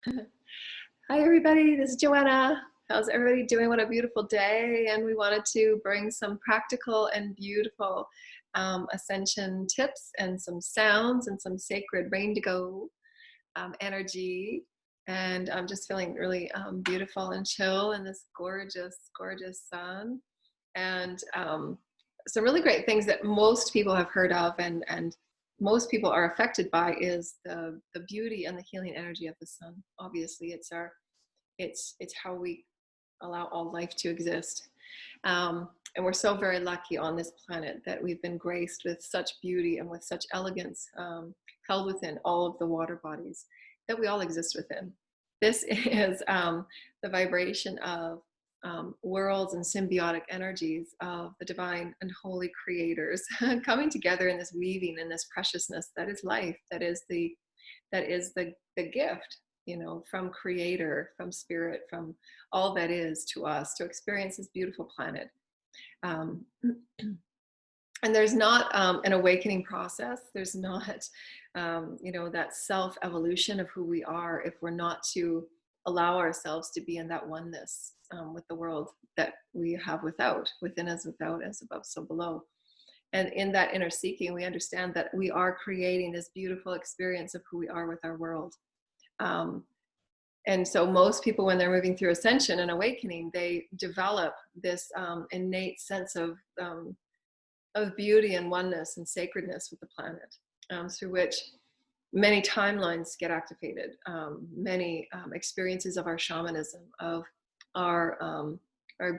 Hi everybody, this is Joanna. How's everybody doing? What a beautiful day. And we wanted to bring some practical and beautiful ascension tips and some sounds and some sacred RainDigo energy. And I'm just feeling really beautiful and chill in this gorgeous, gorgeous sun. And some really great things that most people have heard of and most people are affected by is the beauty and the healing energy of the sun. Obviously, it's how we allow all life to exist. And we're so very lucky on this planet that we've been graced with such beauty and with such elegance held within all of the water bodies that we all exist within. This is the vibration of worlds and symbiotic energies of the divine and holy creators coming together in this weaving and this preciousness that is life, that is the gift, you know, from creator, from spirit, from all that is to us to experience this beautiful planet. And there's not an awakening process. There's not, you know, that self-evolution of who we are if we're not to allow ourselves to be in that oneness with the world that we have within us, without, as above, so below. And in that inner seeking, we understand that we are creating this beautiful experience of who we are with our world. And so most people, when they're moving through ascension and awakening, they develop this innate sense of beauty and oneness and sacredness with the planet, through which many timelines get activated, many experiences of our shamanism, of our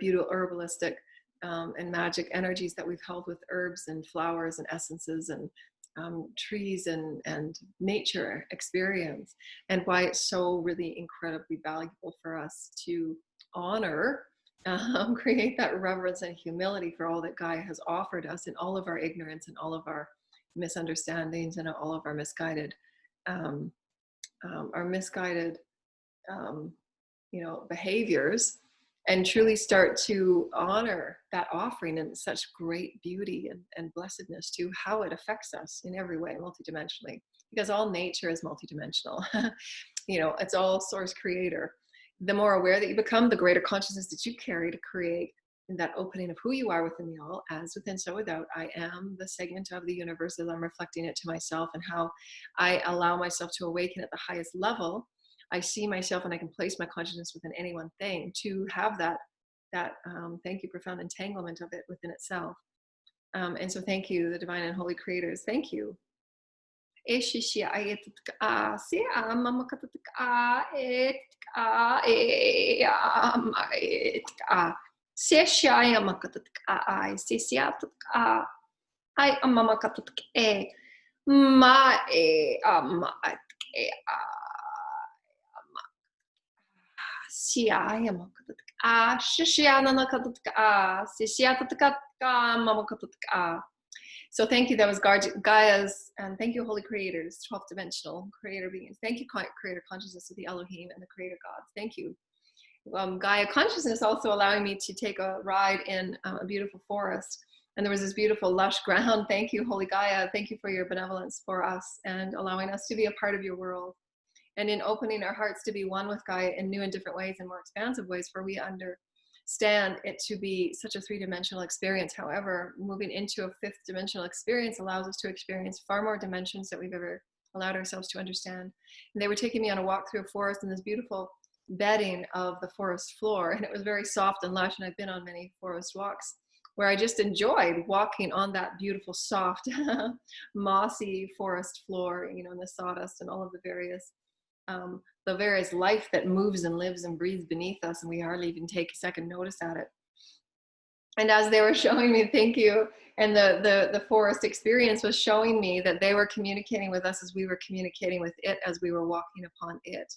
beautiful herbalistic and magic energies that we've held with herbs and flowers and essences and trees and nature experience, and why it's so really incredibly valuable for us to honor, create that reverence and humility for all that Gaia has offered us in all of our ignorance and all of our misunderstandings and all of our misguided, you know, behaviors, and truly start to honor that offering in such great beauty and blessedness to how it affects us in every way, multidimensionally, because all nature is multidimensional. You know, it's all source creator. The more aware that you become, the greater consciousness that you carry to create in that opening of who you are within the all, as within, so without. I am the segment of the universe as I'm reflecting it to myself, and how I allow myself to awaken at the highest level. I see myself and I can place my consciousness within any one thing to have that thank you, profound entanglement of it within itself. And so thank you, the divine and holy creators. Thank you. So thank you. That was Gaia's, and thank you, holy creators, 12th dimensional creator beings. Thank you, creator consciousness of the Elohim and the creator gods. Thank you. Gaia consciousness also allowing me to take a ride in a beautiful forest. And there was this beautiful lush ground. Thank you, holy Gaia. Thank you for your benevolence for us and allowing us to be a part of your world. And in opening our hearts to be one with Gaia in new and different ways and more expansive ways, where we understand it to be such a three-dimensional experience. However, moving into a fifth dimensional experience allows us to experience far more dimensions that we've ever allowed ourselves to understand. And they were taking me on a walk through a forest in this beautiful bedding of the forest floor, and it was very soft and lush, and I've been on many forest walks where I just enjoyed walking on that beautiful, soft, mossy forest floor, you know, and the sawdust and all of the various life that moves and lives and breathes beneath us, and we hardly even take a second notice at it. And as they were showing me, thank you, and the forest experience was showing me that they were communicating with us as we were communicating with it as we were walking upon it.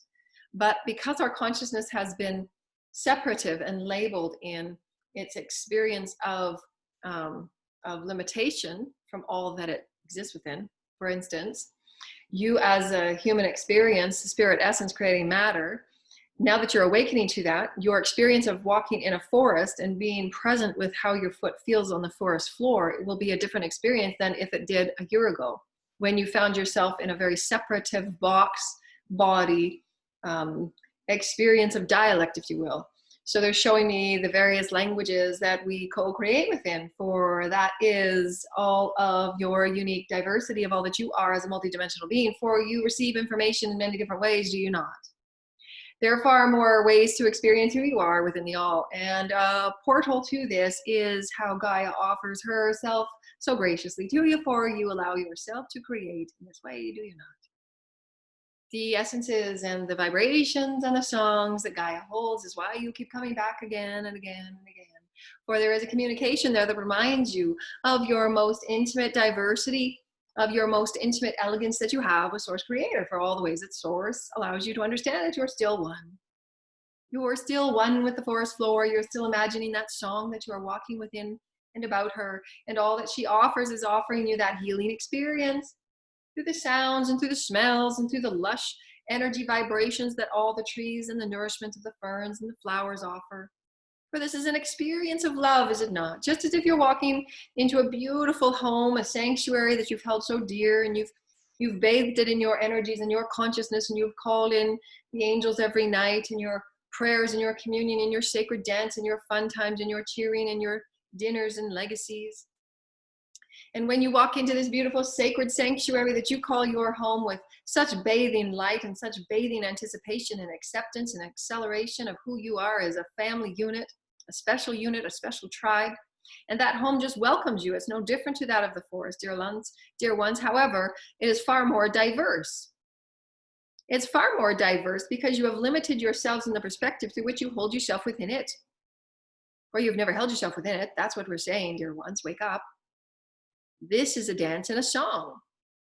But because our consciousness has been separative and labeled in its experience of limitation from all that it exists within, for instance, you as a human experience, spirit essence creating matter, now that you're awakening to that, your experience of walking in a forest and being present with how your foot feels on the forest floor, it will be a different experience than if it did a year ago, when you found yourself in a very separative box, body, experience of dialect, if you will. So they're showing me the various languages that we co-create within, for that is all of your unique diversity of all that you are as a multidimensional being. For you receive information in many different ways, do you not? There are far more ways to experience who you are within the all. And a portal to this is how Gaia offers herself so graciously to you, for you allow yourself to create in this way, do you not? The essences and the vibrations and the songs that Gaia holds is why you keep coming back again and again and again. For there is a communication there that reminds you of your most intimate diversity, of your most intimate elegance that you have with Source Creator, for all the ways that Source allows you to understand that you're still one. You're still one with the forest floor. You're still imagining that song that you are walking within and about her. And all that she offers is offering you that healing experience through the sounds and through the smells and through the lush energy vibrations that all the trees and the nourishment of the ferns and the flowers offer. For this is an experience of love, is it not? Just as if you're walking into a beautiful home, a sanctuary that you've held so dear, and you've bathed it in your energies and your consciousness, and you've called in the angels every night, and your prayers and your communion and your sacred dance and your fun times and your cheering and your dinners and legacies. And when you walk into this beautiful sacred sanctuary that you call your home, with such bathing light and such bathing anticipation and acceptance and acceleration of who you are as a family unit, a special tribe, and that home just welcomes you. It's no different to that of the forest, dear ones. However, it is far more diverse. It's far more diverse because you have limited yourselves in the perspective through which you hold yourself within it. Or you've never held yourself within it. That's what we're saying, dear ones. Wake up. This is a dance and a song.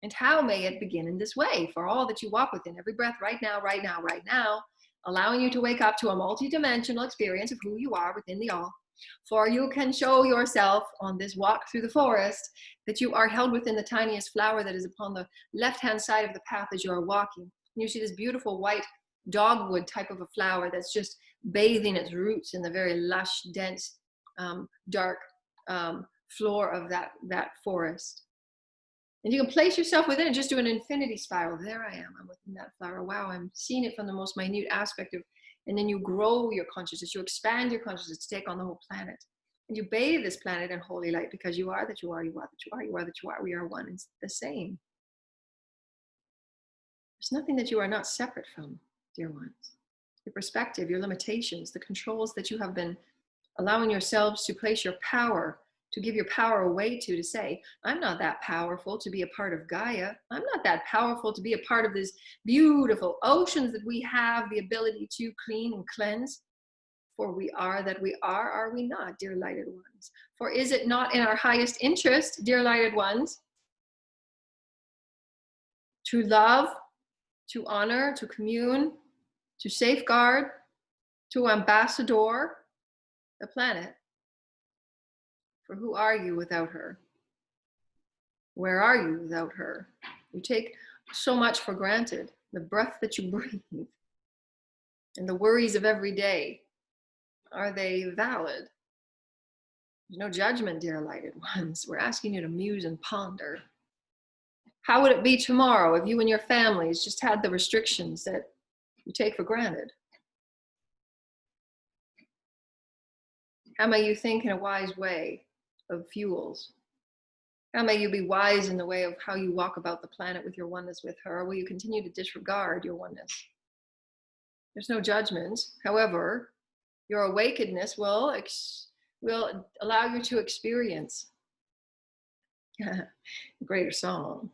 And how may it begin in this way? For all that you walk within, every breath, right now, right now, right now, allowing you to wake up to a multidimensional experience of who you are within the all. For you can show yourself on this walk through the forest that you are held within the tiniest flower that is upon the left-hand side of the path as you are walking. You see this beautiful white dogwood type of a flower that's just bathing its roots in the very lush, dense, dark floor of that forest. And you can place yourself within it, just do an infinity spiral. There I am, I'm within that flower. Wow, I'm seeing it from the most minute aspect of, and then you grow your consciousness, you expand your consciousness to take on the whole planet. And you bathe this planet in holy light, because you are that you are, you are that you are, you are that you are, we are one. It's the same. There's nothing that you are not separate from, dear ones. Your perspective, your limitations, the controls that you have been allowing yourselves to place your power, to give your power away to say, I'm not that powerful to be a part of Gaia. I'm not that powerful to be a part of these beautiful oceans that we have the ability to clean and cleanse. For we are that we are we not, dear lighted ones? For is it not in our highest interest, dear lighted ones, to love, to honor, to commune, to safeguard, to ambassador the planet? For who are you without her? Where are you without her? You take so much for granted. The breath that you breathe and the worries of every day, are they valid? There's no judgment, dear lighted ones. We're asking you to muse and ponder. How would it be tomorrow if you and your families just had the restrictions that you take for granted? How may you think in a wise way of fuels? How may you be wise in the way of how you walk about the planet with your oneness with her? Or will you continue to disregard your oneness? There's no judgment. However, your awakenedness will allow you to experience a greater song.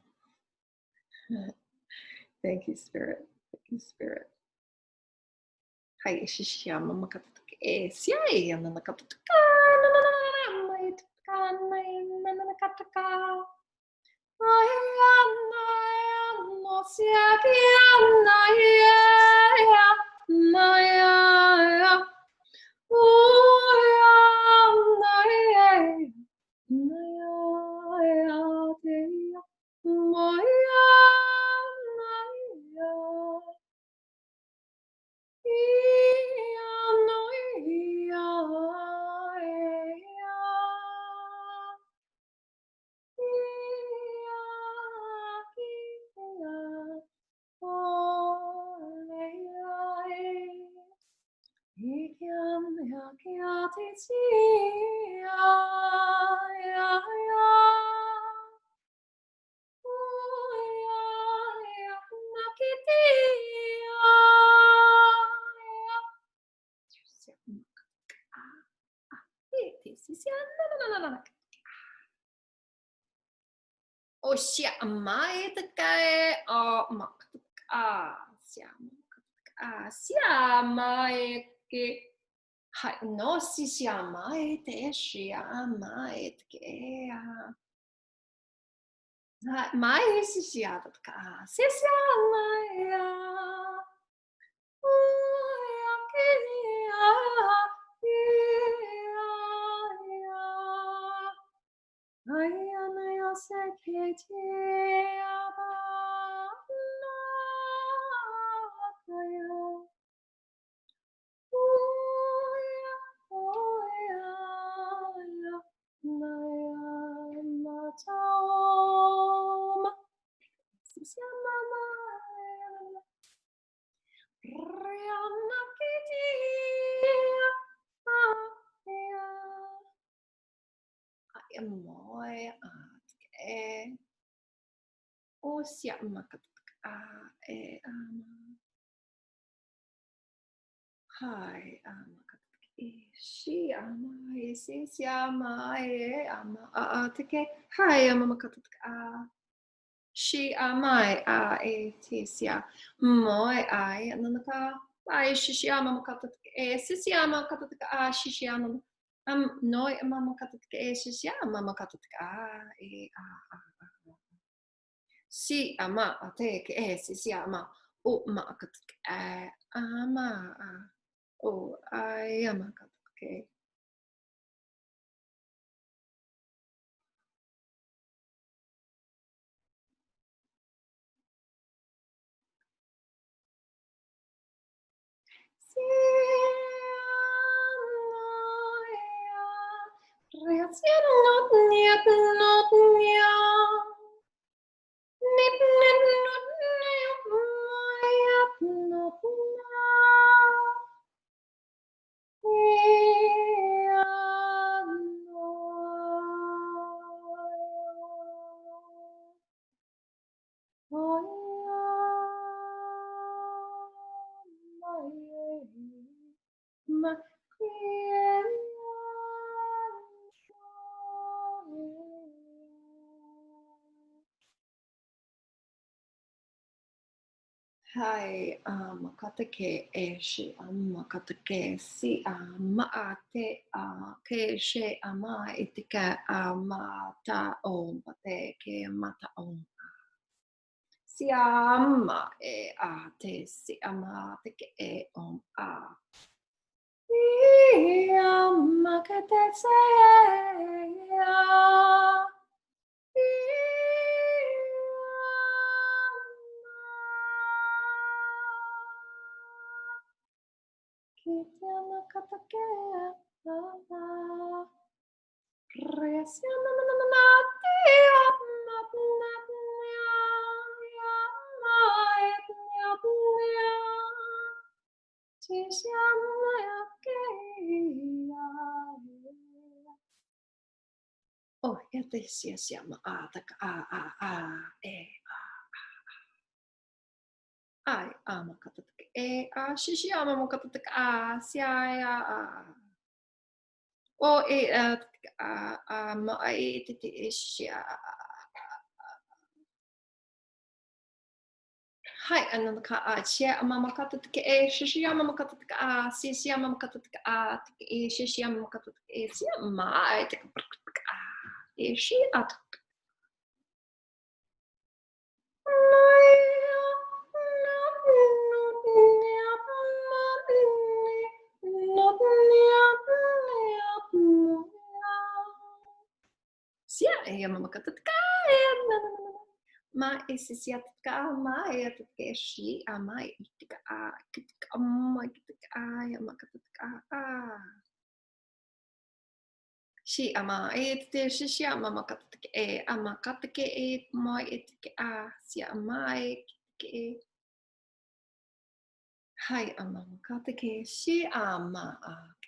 Thank you, Spirit. Thank you, Spirit. Hi, shishiyama makatake siai and nakataka nakataka. Oh shit, mai the guy or mock siamo che no si siamo te siamo che mai si siamo ka si siamo o siamo hi she si siamo teke hi she amai sia moi nanaka ai shishiama makatake sisiama makatake shishiama noi mama makatake shishiama makatake si ama ate ke sisiama o makatake ama o ai makatake Hai makatake eshi makatake si maate ke she ama itika mata om pate ke mata om si ama te si ama te ke om makate se oh, ja te siama tak ai makatake shishi ama makatake sia o ma te shia hai ananaka chia ama makatake shishi ama makatake si ama makatake shishi ama makatake sia mai te shi at sia mama katatka ma sia tatka ma tatka shi ama itika kitika amma kitika ma katatka shi ama te shi ama makatake ama katake ma itika sia ama kitike hai ama makatake shi ama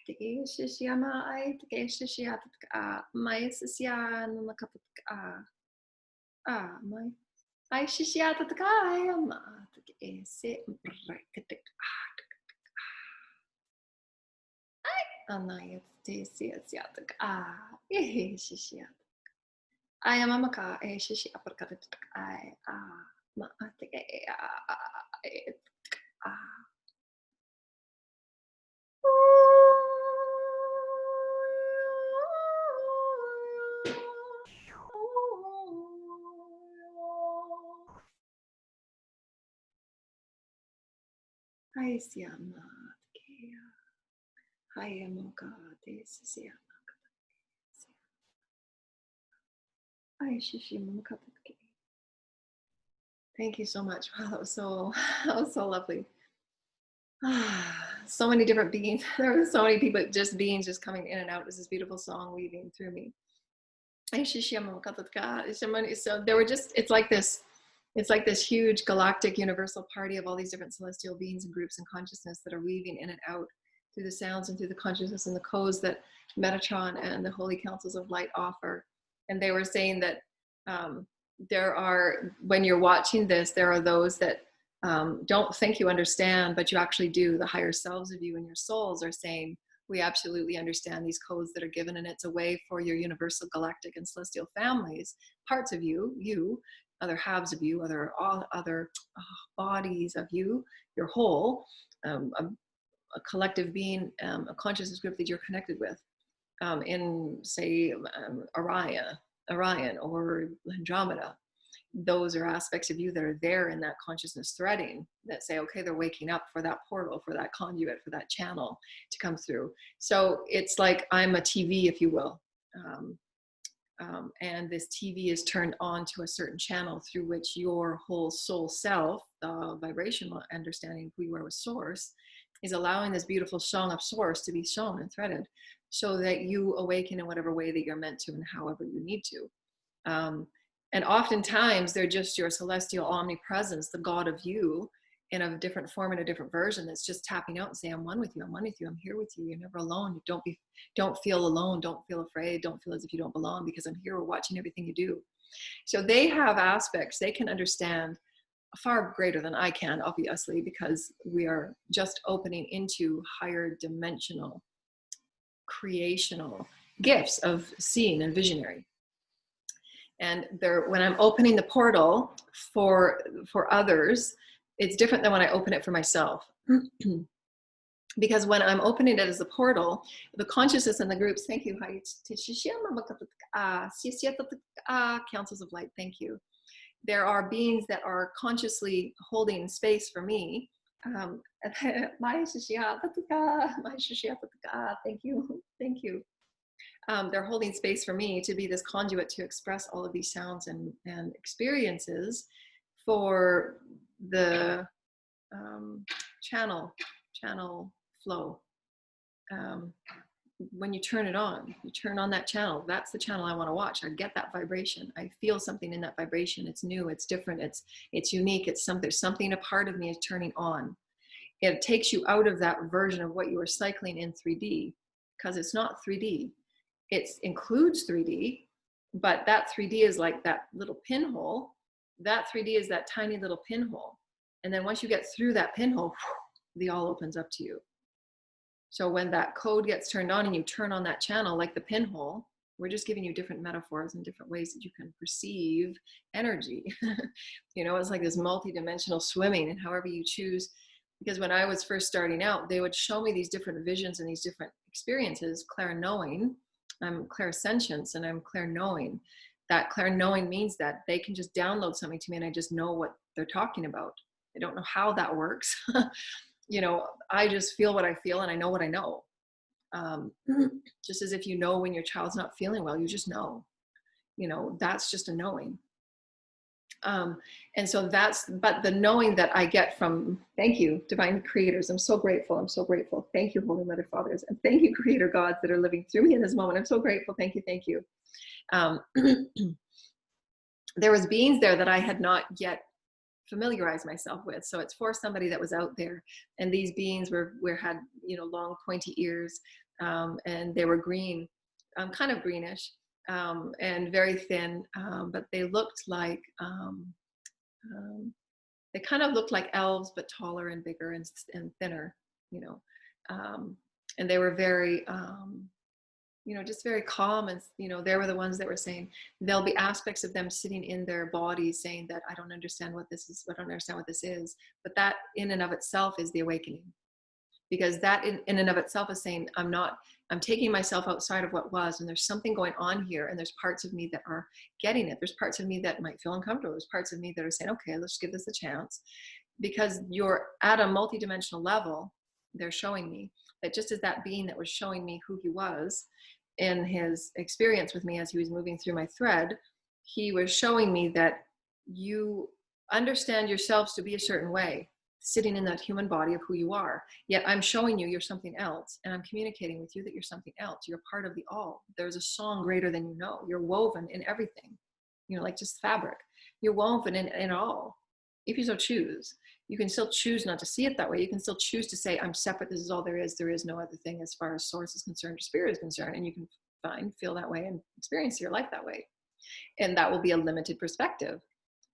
Tiki shishiyama I tiki shishiyata my sisya and the cup my I shishiyata takayama tiki sit Anayat siyata shishiyata I am amaka shishi aparkatak I ma tiki Hi Siama Kea. Hi Amoka Siama. Hi Shishimaka. Thank you so much. Wow, that was so lovely. So many different beings. There were so many people, just beings just coming in and out. This is beautiful song weaving through me. So there were just, it's like this huge galactic universal party of all these different celestial beings and groups and consciousness that are weaving in and out through the sounds and through the consciousness and the codes that Metatron and the Holy Councils of Light offer. And they were saying that there are, when you're watching this, there are those that don't think you understand, but you actually do. The higher selves of you and your souls are saying, we absolutely understand these codes that are given, and it's a way for your universal galactic and celestial families, parts of you, other halves of you, other bodies of you, your whole, a collective being, a consciousness group that you're connected with, in say Orion or Andromeda. Those are aspects of you that are there in that consciousness threading that say, okay, they're waking up for that portal, for that conduit, for that channel to come through. So it's like I'm a TV, if you will. And this TV is turned on to a certain channel through which your whole soul self, the vibrational understanding of who you are with Source, is allowing this beautiful song of Source to be shown and threaded so that you awaken in whatever way that you're meant to and however you need to. And oftentimes they're just your celestial omnipresence, the God of you, in a different form, in a different version, that's just tapping out and saying, I'm one with you, I'm one with you, I'm here with you, you're never alone. Don't feel alone, don't feel afraid, don't feel as if you don't belong, because I'm here, we're watching everything you do. So they have aspects they can understand far greater than I can, obviously, because we are just opening into higher dimensional, creational gifts of seeing and visionary. And when I'm opening the portal for others, it's different than when I open it for myself. Because when I'm opening it as a portal, the consciousness and the groups, thank you, councils of light, thank you. There are beings that are consciously holding space for me. Thank you. They're holding space for me to be this conduit to express all of these sounds and experiences for the channel flow. When you turn it on, you turn on that channel. That's the channel I want to watch. I get that vibration. I feel something in that vibration. It's new, it's different, it's unique. It's something a part of me is turning on. It takes you out of that version of what you were cycling in 3D, because it's not 3D. It includes 3D, but that 3D is like that little pinhole. That 3D is that tiny little pinhole. And then once you get through that pinhole, the all opens up to you. So when that code gets turned on and you turn on that channel, like the pinhole, we're just giving you different metaphors and different ways that you can perceive energy. You know, it's like this multi-dimensional swimming, and however you choose. Because when I was first starting out, they would show me these different visions and these different experiences, clair-knowing. I'm clair-sentience and I'm clair-knowing. That clair-knowing means that they can just download something to me and I just know what they're talking about. I don't know how that works. You know, I just feel what I feel and I know what I know. Just as if you know when your child's not feeling well, you just know. You know, that's just a knowing. And so but the knowing that I get from, thank you, divine creators. I'm so grateful. I'm so grateful. Thank you, Holy Mother Fathers. And thank you, creator gods that are living through me in this moment. I'm so grateful. Thank you. Thank you. There was beings there that I had not yet familiarized myself with. So it's for somebody that was out there. And these beings had, you know, long pointy ears. and they were green, kind of greenish, and very thin, but they looked like, they kind of looked like elves, but taller and bigger and thinner, you know. And they were very, you know, just very calm. And, you know, they were the ones that were saying, there'll be aspects of them sitting in their bodies saying that I don't understand what this is, I don't understand what this is. But that in and of itself is the awakening. Because that in and of itself is saying, I'm taking myself outside of what was, and there's something going on here, and there's parts of me that are getting it. There's parts of me that might feel uncomfortable. There's parts of me that are saying, okay, let's give this a chance. Because you're at a multidimensional level, they're showing me that just as that being that was showing me who he was in his experience with me as he was moving through my thread, he was showing me that you understand yourselves to be a certain way, sitting in that human body of who you are. Yet I'm showing you you're something else, and I'm communicating with you that you're something else. You're part of the all. There's a song greater than you know. You're woven in everything, you know, like just fabric. You're woven in all. If you so choose, you can still choose not to see it that way. You can still choose to say, I'm separate. This is all there is. There is no other thing as far as source is concerned or spirit is concerned. And you can feel that way and experience your life that way. And that will be a limited perspective,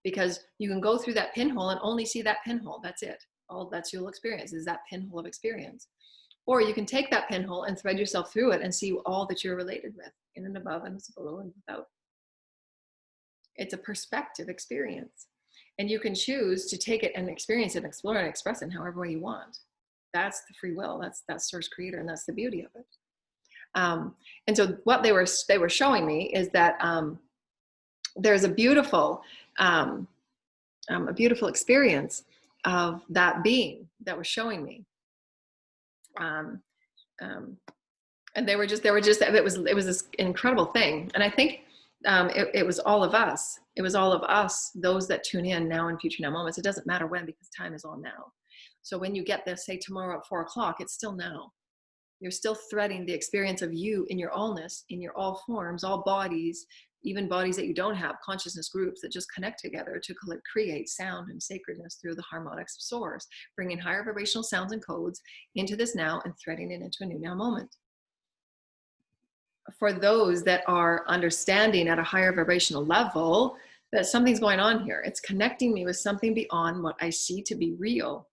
because you can go through that pinhole and only see that pinhole. That's it. All that's you'll experience is that pinhole of experience. Or you can take that pinhole and thread yourself through it and see all that you're related with, in and above and below and without. It's a perspective experience. And you can choose to take it and experience it, explore it, and express it in however way you want. That's the free will. That's source creator, and that's the beauty of it. And so what they were showing me is that there's a beautiful experience of that being that was showing me. And it was this incredible thing. And I think it was all of us. It was all of us, those that tune in now and future now moments. It doesn't matter when, because time is all now. So when you get this, say tomorrow at 4 o'clock, it's still now. You're still threading the experience of you in your allness, in your all forms, all bodies, even bodies that you don't have, consciousness groups that just connect together to create sound and sacredness through the harmonics of source, bringing higher vibrational sounds and codes into this now and threading it into a new now moment. For those that are understanding at a higher vibrational level that something's going on here, it's connecting me with something beyond what I see to be real.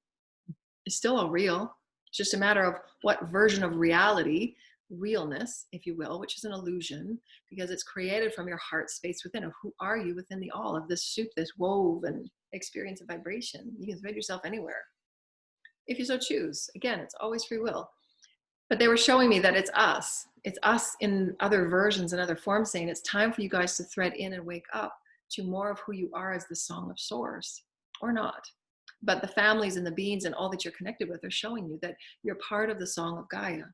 It's still all real. It's just a matter of what version of reality, realness, if you will, which is an illusion, because it's created from your heart space within of who are you within the all of this soup, this woven experience of vibration. You can thread yourself anywhere if you so choose. Again, it's always free will. But they were showing me that it's us in other versions and other forms, saying it's time for you guys to thread in and wake up to more of who you are as the song of source, or not. But the families and the beings and all that you're connected with are showing you that you're part of the song of Gaia.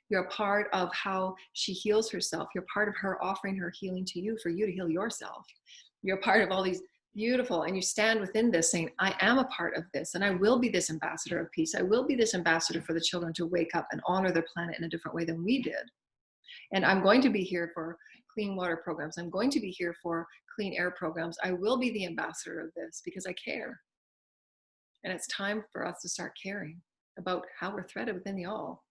You're a part of how she heals herself. You're part of her offering her healing to you for you to heal yourself. You're part of all these beautiful, and you stand within this saying, I am a part of this, and I will be this ambassador of peace. I will be this ambassador for the children to wake up and honor their planet in a different way than we did. And I'm going to be here for clean water programs. I'm going to be here for clean air programs. I will be the ambassador of this because I care. And it's time for us to start caring about how we're threaded within the all.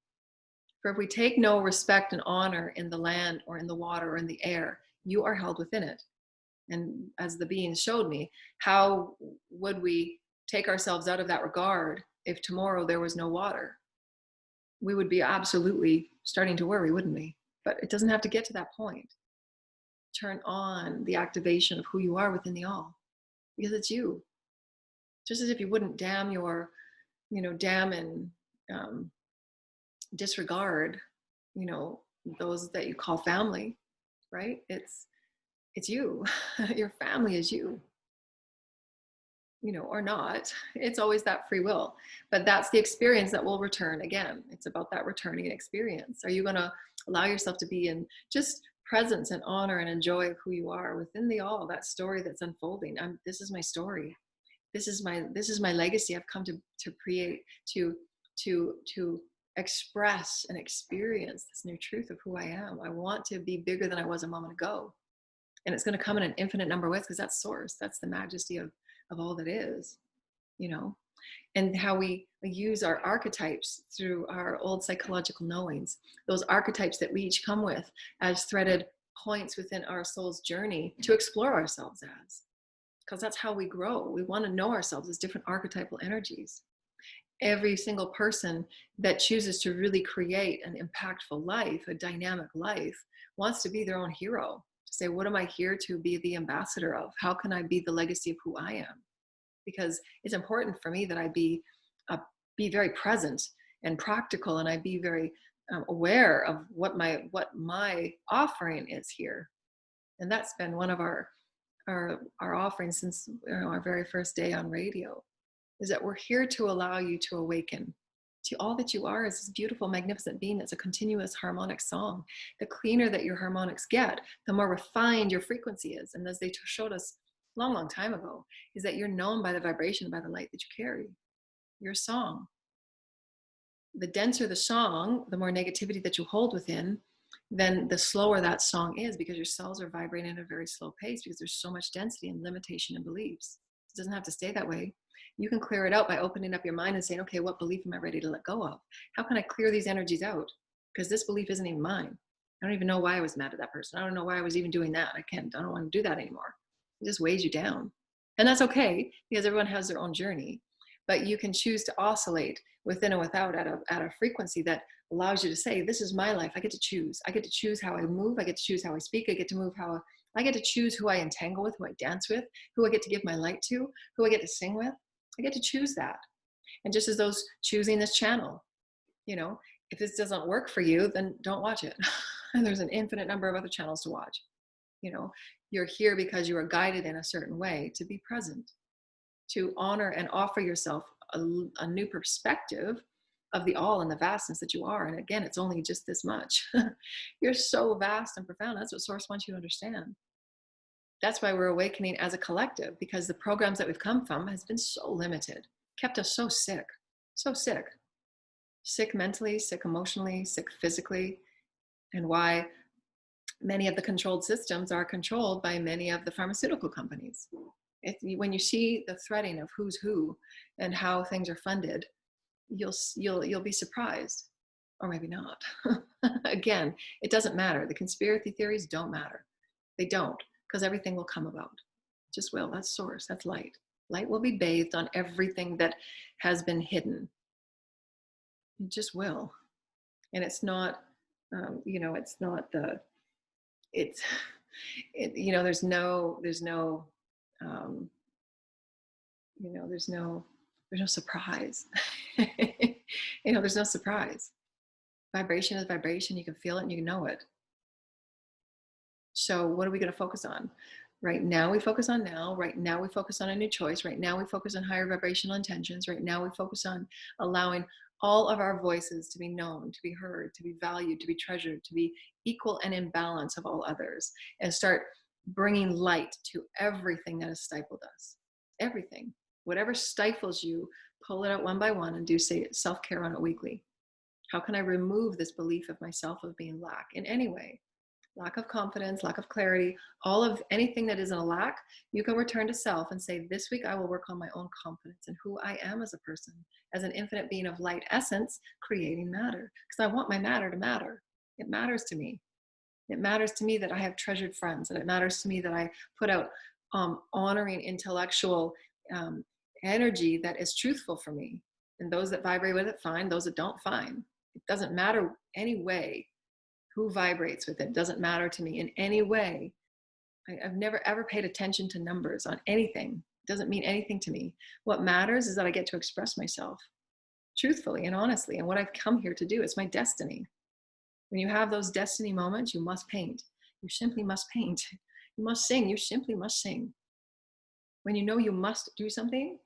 For if we take no respect and honor in the land or in the water or in the air, you are held within it. And as the beings showed me, how would we take ourselves out of that regard if tomorrow there was no water? We would be absolutely starting to worry, wouldn't we? But it doesn't have to get to that point. Turn on the activation of who you are within the all, because it's you. Just as if you wouldn't damn and disregard, those that you call family, right? It's you. Your family is you, or not. It's always that free will. But that's the experience that will return again. It's about that returning experience. Are you going to allow yourself to be in just presence and honor and enjoy of who you are within the all, that story that's unfolding? This is my story. This is my legacy. I've come to create, to express and experience this new truth of who I am. I want to be bigger than I was a moment ago. And it's going to come in an infinite number of ways, because that's source. That's the majesty of all that is, and how we use our archetypes through our old psychological knowings, those archetypes that we each come with as threaded points within our soul's journey to explore ourselves as, because that's how we grow. We want to know ourselves as different archetypal energies. Every single person that chooses to really create an impactful life, a dynamic life, wants to be their own hero, to say, what am I here to be the ambassador of? How can I be the legacy of who I am? Because it's important for me that I be very present and practical, and I be very aware of what my offering is here. And that's been one of our offerings since our very first day on radio, is that we're here to allow you to awaken to all that you are as this beautiful, magnificent being that's a continuous harmonic song. The cleaner that your harmonics get, the more refined your frequency is. And as they showed us a long, long time ago, is that you're known by the vibration, by the light that you carry, your song. The denser the song, the more negativity that you hold within, then the slower that song is, because your cells are vibrating at a very slow pace because there's so much density and limitation and beliefs. It doesn't have to stay that way. You can clear it out by opening up your mind and saying, okay, what belief am I ready to let go of? How can I clear these energies out? Because this belief isn't even mine. I don't even know why I was mad at that person. I don't know why I was even doing that. I don't want to do that anymore. It just weighs you down. And that's okay, because everyone has their own journey. But you can choose to oscillate within and without at a frequency that allows you to say, this is my life. I get to choose. I get to choose how I move. I get to choose how I speak. I get to I get to choose who I entangle with, who I dance with, who I get to give my light to, who I get to sing with. I get to choose that. And just as those choosing this channel, if this doesn't work for you, then don't watch it. And there's an infinite number of other channels to watch. You're here because you are guided in a certain way to be present, to honor and offer yourself a new perspective of the all and the vastness that you are. And again, it's only just this much. You're so vast and profound. That's what Source wants you to understand. That's why we're awakening as a collective, because the programs that we've come from has been so limited, kept us so sick, sick mentally, sick emotionally, sick physically, and why many of the controlled systems are controlled by many of the pharmaceutical companies. When you see the threading of who's who and how things are funded, you'll be surprised, or maybe not. Again, it doesn't matter. The conspiracy theories don't matter. They don't, because everything will come about. It just will. That's Source. That's light. Light will be bathed on everything that has been hidden. It just will. And it's not, it's not there's no surprise. There's no surprise. Vibration is vibration. You can feel it and you know it. So what are we going to focus on? Right now we focus on now. Right now we focus on a new choice. Right now we focus on higher vibrational intentions. Right now we focus on allowing all of our voices to be known, to be heard, to be valued, to be treasured, to be equal and in balance of all others, and start bringing light to everything that has stifled us. Everything. Whatever stifles you, pull it out one by one and do self-care on it weekly. How can I remove this belief of myself of being lack in any way? Lack of confidence, lack of clarity, all of anything that is in a lack, you can return to self and say, this week I will work on my own confidence and who I am as a person, as an infinite being of light essence, creating matter. Because I want my matter to matter. It matters to me. It matters to me that I have treasured friends, and it matters to me that I put out honoring intellectual energy that is truthful for me. And those that vibrate with it, fine. Those that don't, fine. It doesn't matter any way who vibrates with it. Doesn't matter to me in any way. I've never ever paid attention to numbers on anything. It doesn't mean anything to me. What matters is that I get to express myself truthfully and honestly. And what I've come here to do, it's my destiny. When you have those destiny moments, you must paint. You simply must paint. You must sing. You simply must sing. When you know you must do something,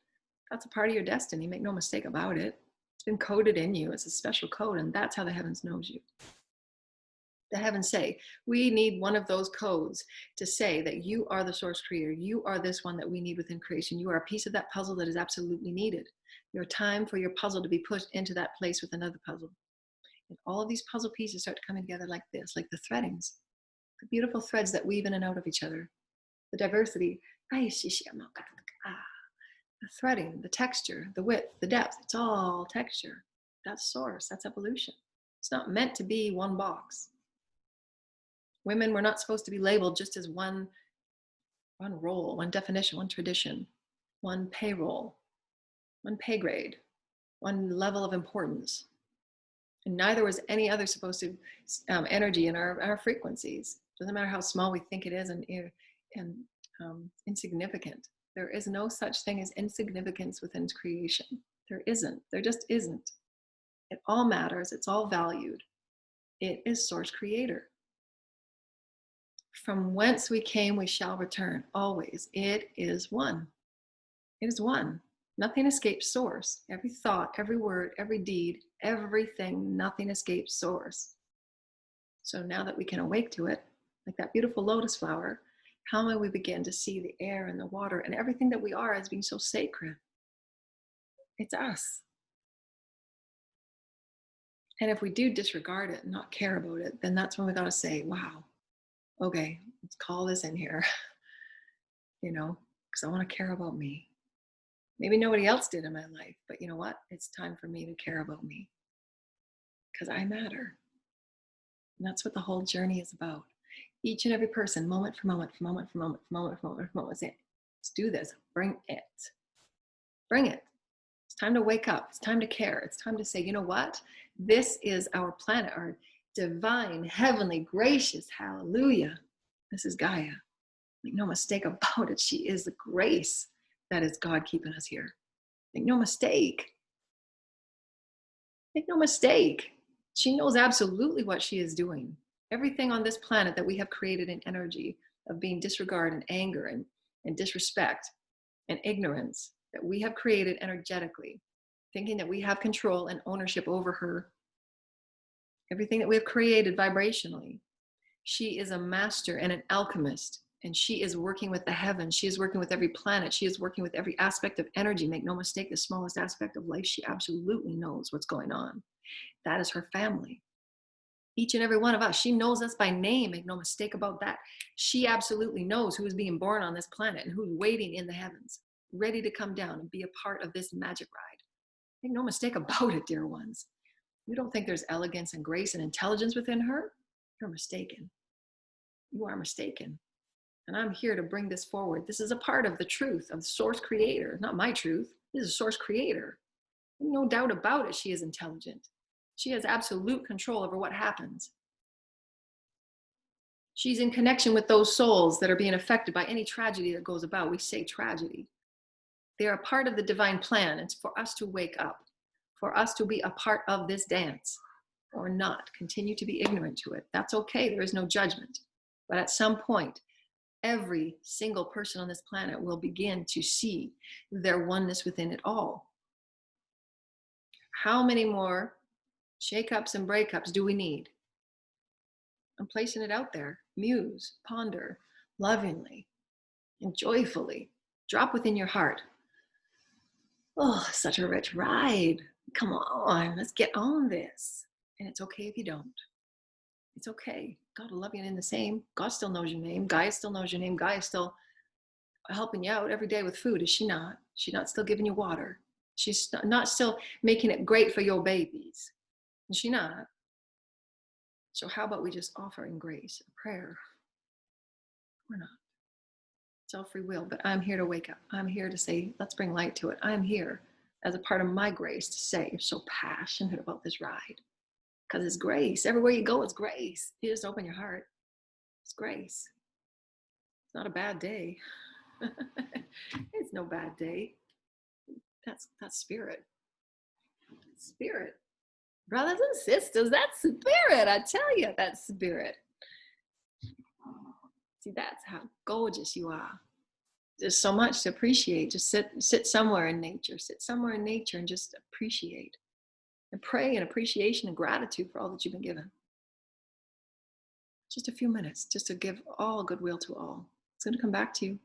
that's a part of your destiny. Make no mistake about it. It's been coded in you. It's a special code, and that's how the heavens knows you. The heavens say, we need one of those codes to say that you are the source creator. You are this one that we need within creation. You are a piece of that puzzle that is absolutely needed. Your time for your puzzle to be put into that place with another puzzle. And all of these puzzle pieces start coming together like this, like the threadings, the beautiful threads that weave in and out of each other. The diversity, The threading, the texture, the width, the depth, it's all texture. That's source, that's evolution. It's not meant to be one box. Women were not supposed to be labeled just as one role, one definition, one tradition, one payroll, one pay grade, one level of importance. And neither was any other supposed to energy in our frequencies. Doesn't matter how small we think it is and insignificant. There is no such thing as insignificance within creation. There isn't. There just isn't. It all matters. It's all valued. It is source creator. From whence we came, we shall return. Always. It is one. It is one. Nothing escapes source. Every thought, every word, every deed, everything, nothing escapes source. So now that we can awake to it, like that beautiful lotus flower, how may we begin to see the air and the water and everything that we are as being so sacred? It's us. And if we do disregard it and not care about it, then that's when we got to say, wow, okay, let's call this in here, because I want to care about me. Maybe nobody else did in my life, but you know what? It's time for me to care about me because I matter. And that's what the whole journey is about. Each and every person, moment for moment, for moment, for moment, for moment, for moment, for moment, say, let's do this. Bring it. Bring it. It's time to wake up. It's time to care. It's time to say, you know what? This is our planet, our divine, heavenly, gracious, hallelujah. This is Gaia. Make no mistake about it. She is the grace that is God keeping us here. Make no mistake. Make no mistake. She knows absolutely what she is doing. Everything on this planet that we have created in energy of being disregard and anger and disrespect and ignorance that we have created energetically, thinking that we have control and ownership over her. Everything that we have created vibrationally. She is a master and an alchemist, and she is working with the heavens. She is working with every planet. She is working with every aspect of energy. Make no mistake, the smallest aspect of life, she absolutely knows what's going on. That is her family. Each and every one of us, she knows us by name. Make no mistake about that. She absolutely knows who is being born on this planet and who's waiting in the heavens, ready to come down and be a part of this magic ride. Make no mistake about it, dear ones. You don't think there's elegance and grace and intelligence within her? You're mistaken. You are mistaken. And I'm here to bring this forward. This is a part of the truth of the source creator, not my truth. This is source creator. No doubt about it, she is intelligent. She has absolute control over what happens. She's in connection with those souls that are being affected by any tragedy that goes about. We say tragedy. They are part of the divine plan. It's for us to wake up, for us to be a part of this dance or not. Continue to be ignorant to it. That's okay. There is no judgment. But at some point, every single person on this planet will begin to see their oneness within it all. How many more shake-ups and breakups do we need? I'm placing it out there. Muse, ponder, lovingly, and joyfully. Drop within your heart. Oh, such a rich ride. Come on, let's get on this. And it's okay if you don't. It's okay. God will love you in the same. God still knows your name. Gaia still knows your name. Gaia is still helping you out every day with food, is she not? She's not still giving you water. She's not still making it great for your babies. Is she not? So how about we just offer in grace, a prayer? We're not. It's all free will, but I'm here to wake up. I'm here to say, let's bring light to it. I'm here as a part of my grace to say, I'm so passionate about this ride. Because it's grace. Everywhere you go, it's grace. You just open your heart. It's grace. It's not a bad day. It's no bad day. That's spirit. Spirit. Brothers and sisters, that's spirit. I tell you, that's spirit. See, that's how gorgeous you are. There's so much to appreciate. Just sit somewhere in nature. Sit somewhere in nature and just appreciate. And pray in appreciation and gratitude for all that you've been given. Just a few minutes, just to give all goodwill to all. It's going to come back to you.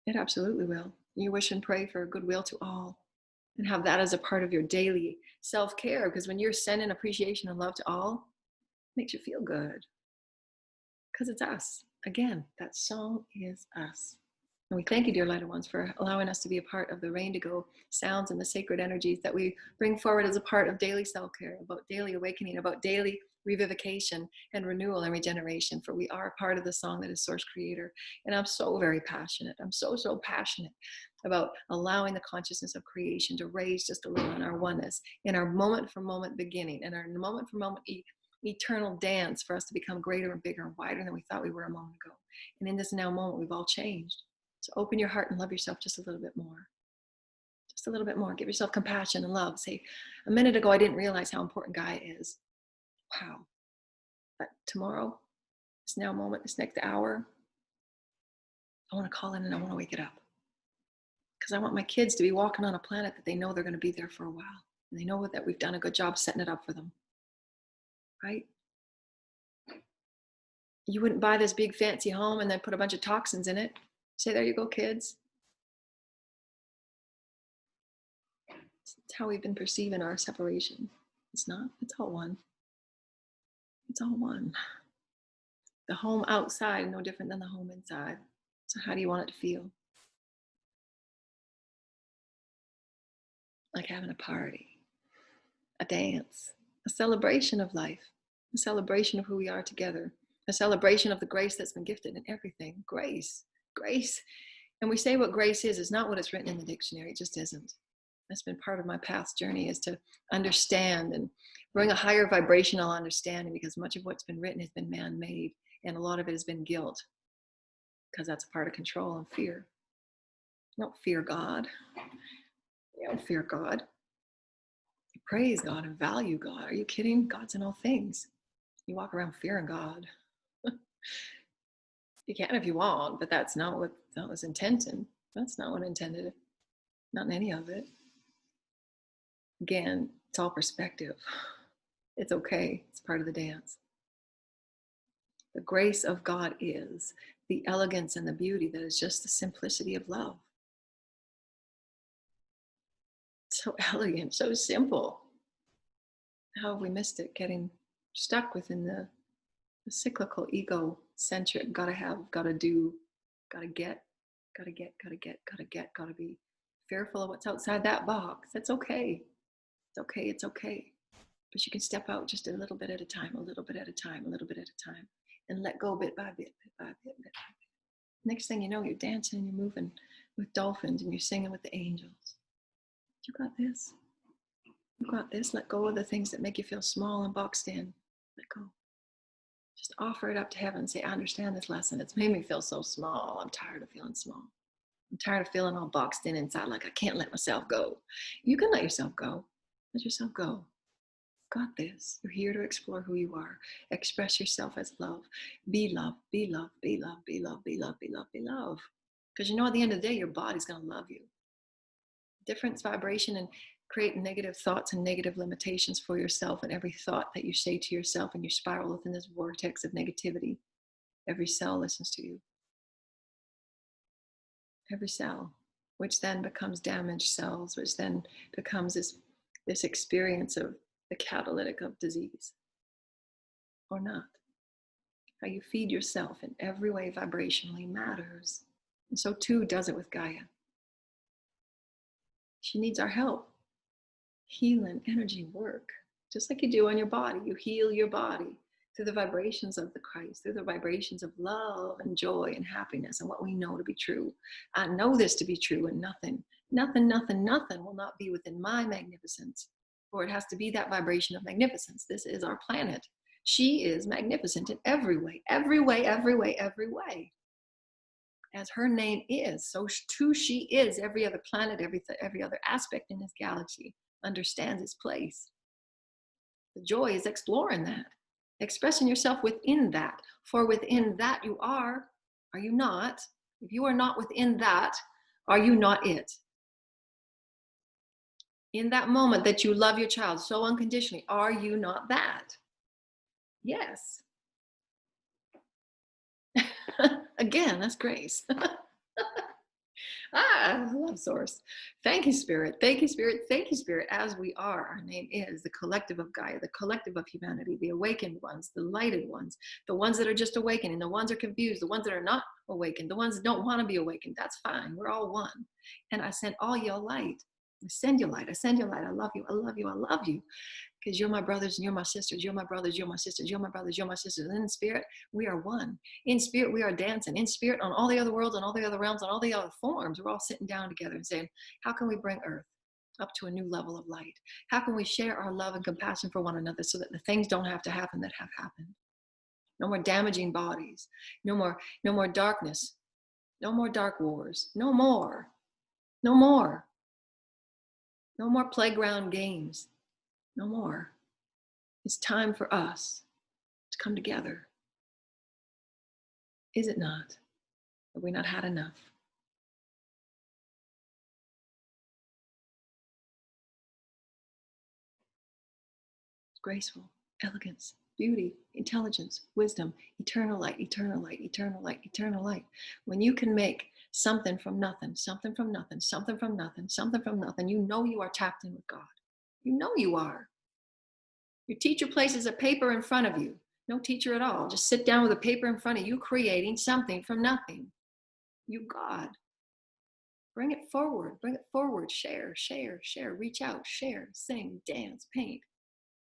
It absolutely will. You wish and pray for goodwill to all. And have that as a part of your daily self-care. Because when you're sending appreciation and love to all, it makes you feel good. Because it's us. Again, that song is us. And we thank you, dear lighter ones, for allowing us to be a part of the RainDigo sounds and the sacred energies that we bring forward as a part of daily self-care, about daily awakening, about daily revivication and renewal and regeneration. For we are a part of the song that is Source Creator. And I'm so very passionate. I'm so passionate about allowing the consciousness of creation to raise just a little in our oneness, in our moment for moment beginning, and our moment for moment eternal dance for us to become greater and bigger and wider than we thought we were a moment ago. And in this now moment, we've all changed. So open your heart and love yourself just a little bit more. Just a little bit more. Give yourself compassion and love. Say, a minute ago, I didn't realize how important Gaia is. Wow. But tomorrow, this now moment, this next hour, I want to call in and I want to wake it up. Because I want my kids to be walking on a planet that they know they're going to be there for a while. And they know that we've done a good job setting it up for them. Right? You wouldn't buy this big fancy home and then put a bunch of toxins in it. Say, there you go, kids. It's how we've been perceiving our separation. It's not. It's all one. It's all one. The home outside, no different than the home inside. So how do you want it to feel? Like having a party, a dance, a celebration of life, a celebration of who we are together, a celebration of the grace that's been gifted in everything. Grace. And we say what grace is not what it's written in the dictionary. It just isn't. That's been part of my past journey, is to understand and bring a higher vibrational understanding, because much of what's been written has been man-made, and a lot of it has been guilt, because that's a part of control and fear. You don't fear God. You don't fear God. You praise God and value God. Are you kidding? God's in all things. You walk around fearing God. You can if you want, but that's not what that was intended. That's not what intended. Not in any of it. Again, it's all perspective. It's okay. It's part of the dance. The grace of God is the elegance and the beauty that is just the simplicity of love. So elegant, so simple. How have we missed it? Getting stuck within the cyclical, ego-centric, gotta have, gotta do, gotta get, gotta be fearful of what's outside that box. That's okay. It's okay, it's okay. But you can step out just a little bit at a time, a little bit at a time, a little bit at a time, and let go bit by bit, bit by bit, bit by bit. Next thing you know, you're dancing, you're moving with dolphins, and you're singing with the angels. You got this. You got this. Let go of the things that make you feel small and boxed in. Let go. Just offer it up to heaven and say, I understand this lesson. It's made me feel so small. I'm tired of feeling small. I'm tired of feeling all boxed in inside, like I can't let myself go. You can let yourself go. Let yourself go. Got this. You're here to explore who you are. Express yourself as love. Be love, be love, be love, be love, be love, be love, be love. Because you know, at the end of the day, your body's going to love you. Difference, vibration, and create negative thoughts and negative limitations for yourself. And every thought that you say to yourself, and you spiral within this vortex of negativity, every cell listens to you. Every cell, which then becomes damaged cells, which then becomes this experience of the catalytic of disease, or not. How you feed yourself in every way vibrationally matters. And so too does it with Gaia. She needs our help. Healing energy work, just like you do on your body. You heal your body through the vibrations of the Christ, through the vibrations of love and joy and happiness and what we know to be true. I know this to be true, and nothing will not be within my magnificence, for it has to be that vibration of magnificence. This is our planet. She is magnificent in every way, every way, every way, every way. As her name is, so too she is. Every other planet, every other aspect in this galaxy understands its place. The joy is exploring that, expressing yourself within that. For within that you are you not? If you are not within that, are you not it? In that moment that you love your child so unconditionally, are you not that? Yes. Again, that's grace. I love Source. Thank you, Spirit. Thank you, Spirit. Thank you, Spirit. As we are, our name is the collective of Gaia, the collective of humanity, the awakened ones, the lighted ones, the ones that are just awakening, the ones that are confused, the ones that are not awakened, the ones that don't want to be awakened. That's fine. We're all one. And I send all your light. I send your light. I send your light. I love you. I love you. I love you. Because you're my brothers and you're my sisters. You're my brothers. You're my sisters. You're my brothers. You're my sisters. And in spirit, we are one. In spirit, we are dancing. In spirit, on all the other worlds, on all the other realms, on all the other forms, we're all sitting down together and saying, how can we bring Earth up to a new level of light? How can we share our love and compassion for one another so that the things don't have to happen that have happened? No more damaging bodies. No more darkness. No more dark wars. No more. No more. No more playground games. No more. It's time for us to come together. Is it not? Have we not had enough? Graceful, elegance, beauty, intelligence, wisdom, eternal light, eternal light, eternal light, eternal light. When you can make something from nothing, something from nothing, something from nothing, something from nothing, you know you are tapped in with God. You know you are. Your teacher places a paper in front of you. No teacher at all. Just sit down with a paper in front of you, creating something from nothing. You God. Bring it forward. Bring it forward. Share, share, share. Reach out, share, sing, dance, paint.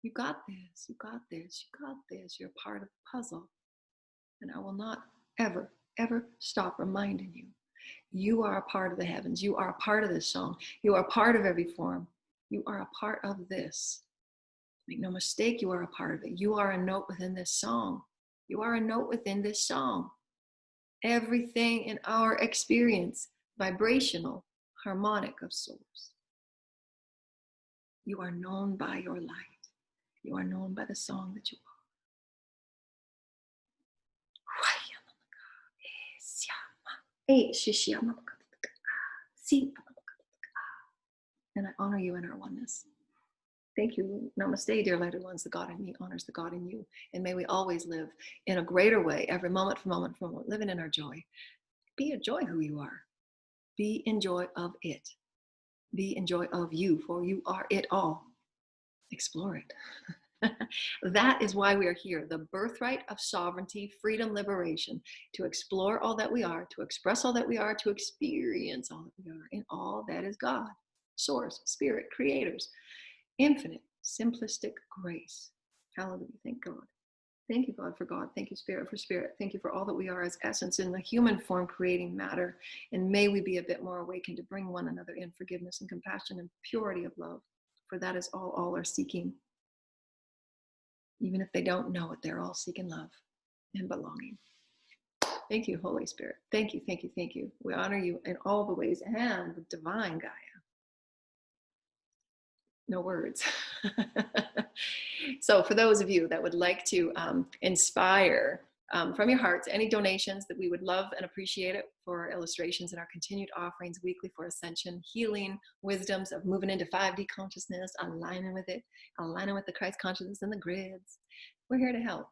You got this. You got this. You got this. You're part of the puzzle. And I will not ever, ever stop reminding you. You are a part of the heavens. You are a part of this song. You are a part of every form. You are a part of this. Make no mistake, you are a part of it. You are a note within this song. You are a note within this song. Everything in our experience, vibrational, harmonic of source. You are known by your light. You are known by the song that you are. And I honor you in our oneness. Thank you. Namaste, dear lighted ones. The God in me honors the God in you. And may we always live in a greater way, every moment for moment for moment, living in our joy. Be a joy who you are. Be in joy of it. Be in joy of you, for you are it all. Explore it. That is why we are here. The birthright of sovereignty, freedom, liberation, to explore all that we are, to express all that we are, to experience all that we are, in all that is God, source, spirit, creators, infinite, simplistic grace. Hallelujah. Thank God. Thank you, God, for God. Thank you, Spirit, for Spirit. Thank you for all that we are as essence in the human form, creating matter. And may we be a bit more awakened to bring one another in forgiveness and compassion and purity of love. For that is all are seeking. Even if they don't know it, they're all seeking love and belonging. Thank you, Holy Spirit. Thank you, thank you, thank you. We honor you in all the ways and the divine Gaia. No words. So for those of you that would like to inspire from your hearts any donations, that we would love and appreciate it, for illustrations in our continued offerings weekly for ascension, healing, wisdoms of moving into 5D consciousness, aligning with it, aligning with the Christ consciousness and the grids. We're here to help.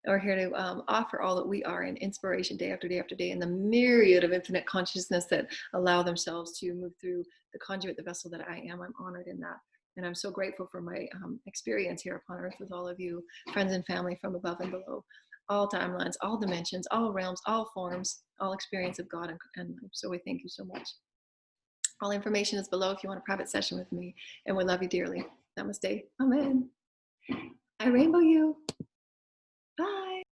We're here to offer all that we are in inspiration day after day after day, and the myriad of infinite consciousness that allow themselves to move through the conduit, the vessel that I am. I'm honored in that. And I'm so grateful for my experience here upon earth with all of you, friends and family from above and below, all timelines, all dimensions, all realms, all forms, all experience of God and life. So we thank you so much. All information is below if you want a private session with me. And we love you dearly. Namaste. Amen. I rainbow you. Bye.